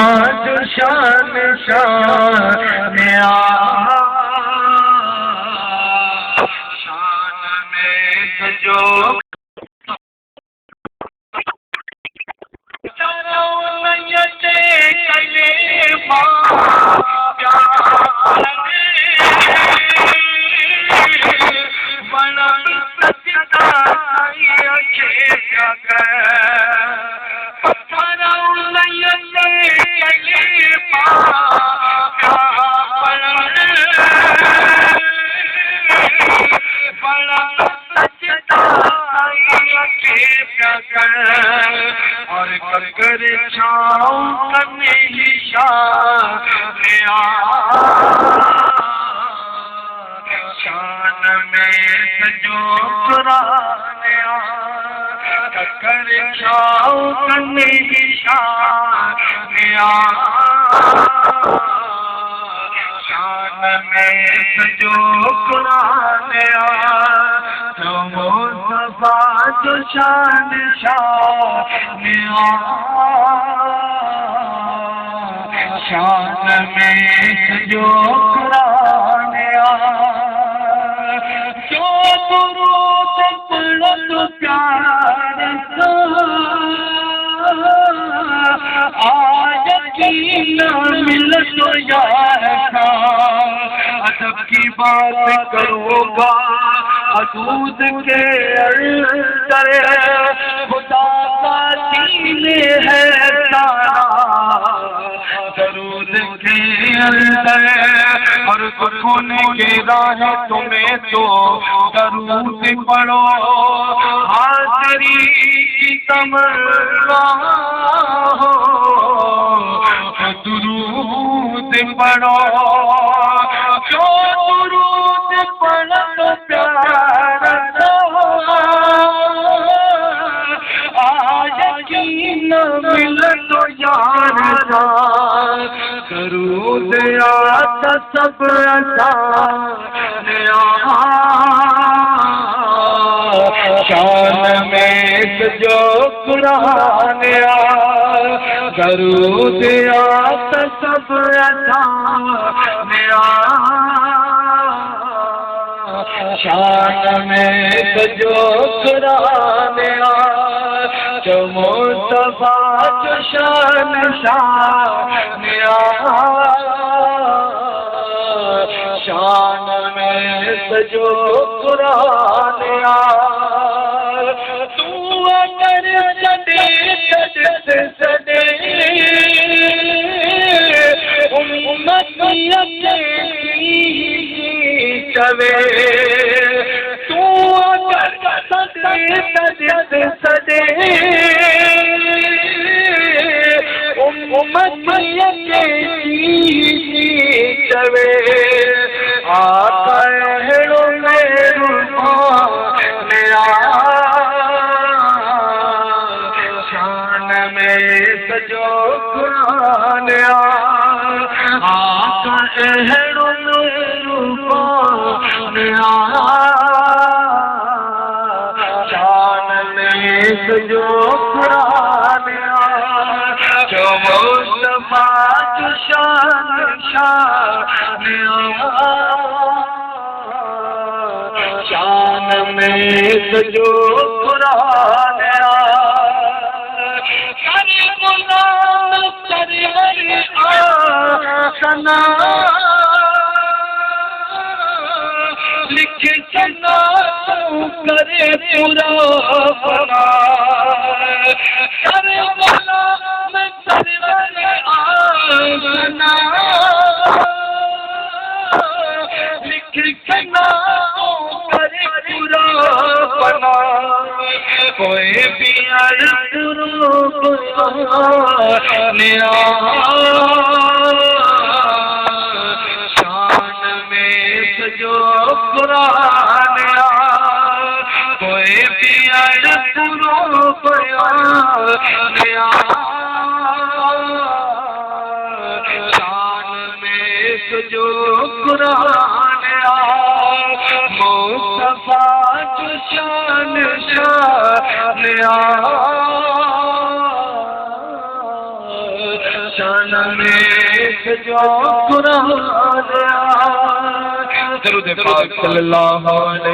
जो शान शान शान में जो और कर छाओ करने ही शान में जो कुरान कर छाओ करने ही शान में जो कुरान जो मुस्तफा जो शान शान में जो कुरान जो दुरूद पढ़ो तो प्यार यकीन मिलो यार अदब की बात करोगा हदूद के अंदर खुदा का दीन है तारा दरूद के अंदर और सुकून के राह तुम्हें तो दरूद पढ़ो हाज़री की तमन्ना हो दुरूद पढ़ो जो दुरूद पढ़ो तो प्यार यकीन मिलो यार दरूद आता सब शान में जो कुरान दरूद आता सब शान में जो कुरान जो मुस्तफा जो शान शान में जो कुरान तू अगर सदे सदे उम्मतियत चवे तू अगर सदे सदे उम्मतियत चवे आका हेड़ो मेरो मेरा शान में सजो कुरान आका हेड़ो मेरो मेरा शान में सजो कुरान जो मुस्तफा जो शान शान में सजो कुरान करे गुलाम करे सना लिख सना करे पूरा फना करे गुलाम करे सना लिख सना करे पूरा फना कोई भी शान में सजो कुरान कोई भी शान में सजो कुरान मुस्तफा जो शान शान शान में सजो कुरान। दरूद पाक सल्लल्लाहु अलैहि